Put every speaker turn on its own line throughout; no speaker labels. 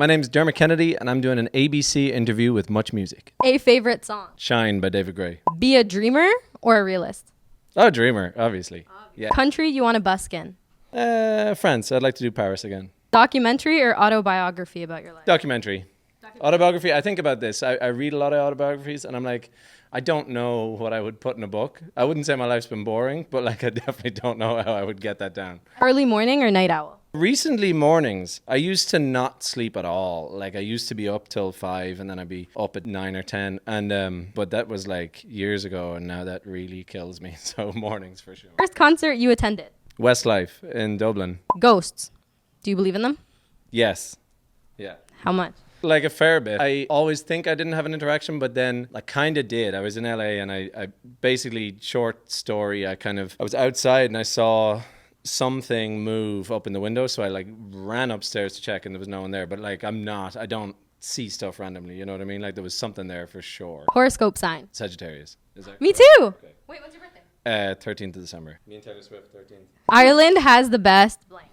My name's Dermot Kennedy, and I'm doing an ABC interview with Muchmusic.
A favorite song?
Shine by David Gray.
Be a dreamer or a realist?
Oh, dreamer, obviously. Yeah.
Country you want to busk in?
France. I'd like to do Paris again.
Documentary or autobiography about your life?
Documentary. Autobiography, I think about this. I read a lot of autobiographies, and I'm like, I don't know what I would put in a book. I wouldn't say my life's been boring, but like I definitely don't know how I would get that down.
Early morning or night owl?
Recently, mornings. I used to not sleep at all. Like I used to be up till 5 and then I'd be up at 9 or 10. And but that was like years ago, and now that really kills me. So mornings for sure.
First concert you attended?
Westlife in Dublin.
Ghosts. Do you believe in them?
Yes. Yeah.
How much?
Like a fair bit. I always think I didn't have an interaction, but then I kind of did. I was in LA and I basically, short story, I was outside and I saw something move up in the window, so I like ran upstairs to check and there was no one there. But like I don't see stuff randomly, you know what I mean? Like there was something there for sure.
Horoscope sign?
Sagittarius. Is that
Me
correct?
too.
Okay.
Wait, what's your birthday?
13th of December. Me and Taylor Swift, 13th.
Ireland has the best blank.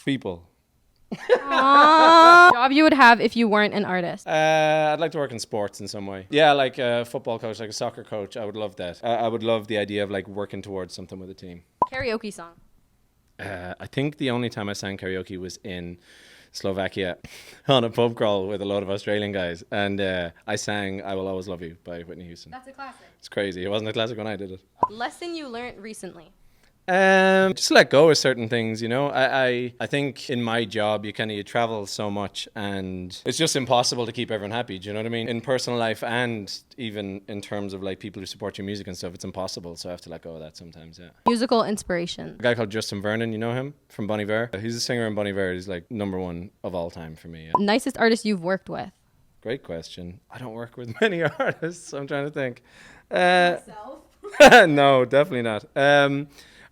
People.
Job you would have if you weren't an artist?
I'd like to work in sports in some way. Yeah, like a football coach, like a soccer coach. I would love that. I would love the idea of like working towards something with a team.
Karaoke song?
I think the only time I sang karaoke was in Slovakia on a pub crawl with a lot of Australian guys. And I sang I Will Always Love You by Whitney Houston.
That's a classic.
It's crazy. It wasn't a classic when I did it.
Lesson you learned recently?
Just let go of certain things, you know. I think in my job you travel so much and it's just impossible to keep everyone happy. Do you know what I mean? In personal life and even in terms of like people who support your music and stuff, it's impossible. So I have to let go of that sometimes. Yeah.
Musical inspiration?
A guy called Justin Vernon, you know him from Bon Iver. He's a singer in Bon Iver. He's like #1 of all time for me. Yeah.
Nicest artist you've worked with?
Great question. I don't work with many artists. I'm trying to think.
Myself?
No, definitely not.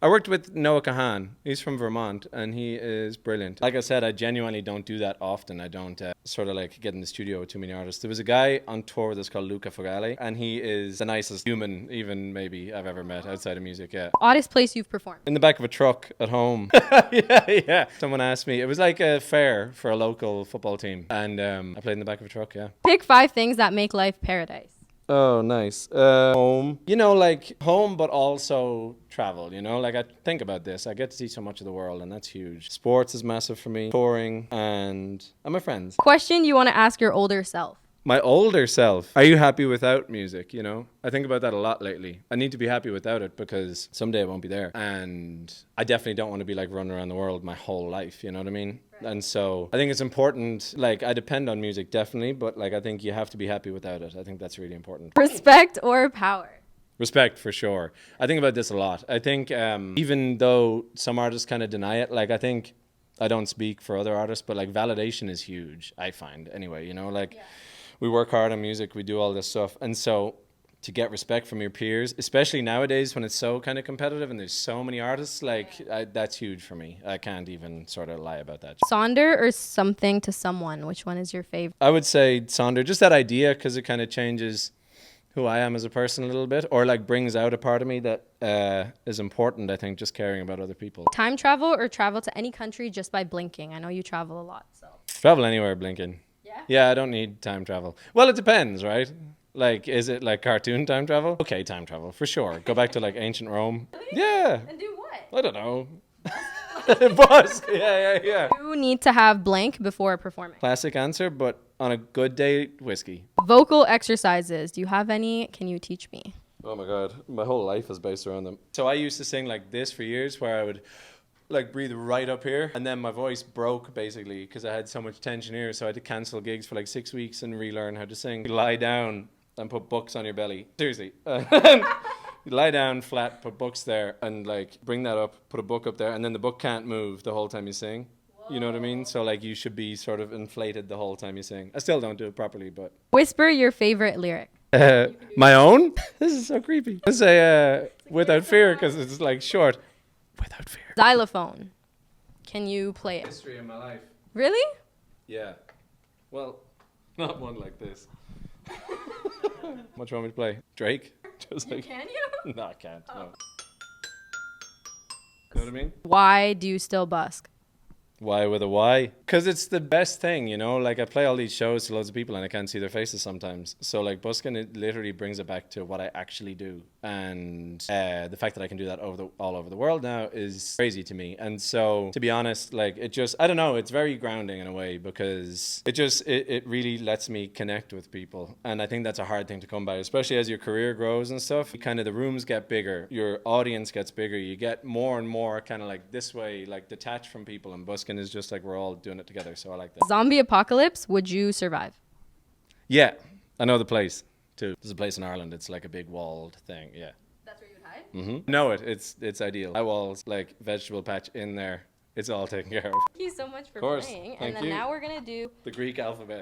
I worked with Noah Kahan. He's from Vermont, and he is brilliant. Like I said, I genuinely don't do that often. I don't sort of like get in the studio with too many artists. There was a guy on tour with us called Luca Fogale, and he is the nicest human, even maybe I've ever met outside of music. Yeah.
Oddest place you've performed?
In the back of a truck at home. Yeah. Someone asked me. It was like a fair for a local football team, and I played in the back of a truck. Yeah.
Pick 5 things that make life paradise.
Oh, nice. Home. You know, like home, but also travel, you know? Like I think about this. I get to see so much of the world, and that's huge. Sports is massive for me. Touring, and my friends.
Question you want to ask your older self?
My older self. Are you happy without music, you know? I think about that a lot lately. I need to be happy without it because someday it won't be there. And I definitely don't want to be like running around the world my whole life, you know what I mean? Right. And so I think it's important, like I depend on music definitely, but like I think you have to be happy without it. I think that's really important.
Respect or power?
Respect for sure. I think about this a lot. I think even though some artists kind of deny it, like I think, I don't speak for other artists, but like validation is huge, I find anyway, you know, like we work hard on music, we do all this stuff. And so to get respect from your peers, especially nowadays when it's so kind of competitive and there's so many artists, like that's huge for me. I can't even sort of lie about that.
Sonder or something to someone? Which one is your favorite?
I would say Sonder, just that idea, because it kind of changes who I am as a person a little bit, or like brings out a part of me that is important, I think, just caring about other people.
Time travel or travel to any country just by blinking? I know you travel a lot, so.
Travel anywhere blinking.
Yeah?
Yeah, I don't need time travel. Well, it depends, right? Like, is it like cartoon time travel? Okay, time travel, for sure. Go back to like ancient Rome.
Really?
Yeah.
And do what?
I don't know. Boss. Yeah.
You need to have blank before performing.
Classic answer, but on a good day, whiskey.
Vocal exercises. Do you have any? Can you teach me?
Oh my God, my whole life is based around them. So I used to sing like this for years, where I would like breathe right up here, and then my voice broke basically because I had so much tension here, so I had to cancel gigs for like 6 weeks and relearn how to sing. You lie down and put books on your belly. Seriously. You lie down flat, put books there, and like bring that up, put a book up there, and then the book can't move the whole time you sing. Whoa. You know what I mean? So like you should be sort of inflated the whole time you sing. I still don't do it properly, but.
Whisper your favorite lyric.
My own? This is so creepy. I say without fear because it's like short. Without fear.
Xylophone. Can you play it?
History of my life.
Really?
Yeah. Well, not one like this. What do you want me to play? Drake? Just like,
Can you?
No, I can't. No. You know what I mean?
Why do you still busk?
Why with a Y? Because it's the best thing, you know? Like, I play all these shows to loads of people and I can't see their faces sometimes. So, like, busking, it literally brings it back to what I actually do. And the fact that I can do that all over the world now is crazy to me. And so, to be honest, like, it just, I don't know, it's very grounding in a way because it really lets me connect with people. And I think that's a hard thing to come by, especially as your career grows and stuff. Kind of the rooms get bigger, your audience gets bigger, you get more and more kind of like this way, like detached from people. And busking is just like we're all doing it together, so I like that.
Zombie apocalypse, would you survive?
Yeah, I know the place too. There's a place in Ireland. It's like a big walled thing. Yeah.
That's where you would hide?
Mm-hmm. No, it's ideal. High walls, like vegetable patch in there. It's all taken care of.
Thank you so much for
Of course.
playing.
Thank
And then
you.
now we're gonna do
The Greek alphabet.